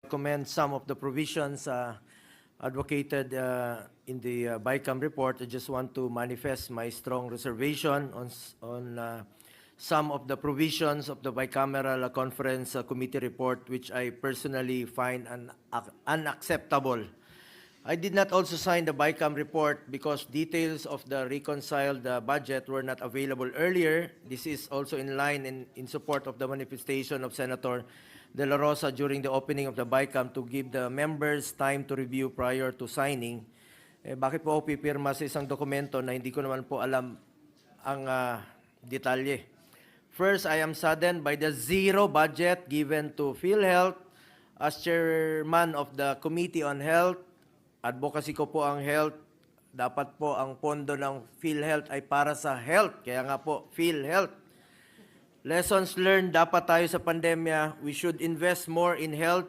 Commend some of the provisions advocated in the BICAM report. I just want to manifest my strong reservation on some of the provisions of the bicameral conference committee report, which I personally find unacceptable. I did not also sign the BICAM report because details of the reconciled budget were not available earlier. This is also in line in support of the manifestation of Senator De La Rosa during the opening of the BICAM to give the members time to review prior to signing. Bakit po ako pipirma sa isang dokumento na hindi ko naman po alam ang detalye? First, I am saddened by the zero budget given to PhilHealth. As chairman of the Committee on Health, advocacy ko po ang health. Dapat po ang pondo ng PhilHealth ay para sa health. Kaya nga po, PhilHealth. Lessons learned dapat tayo sa pandemya. We should invest more in health.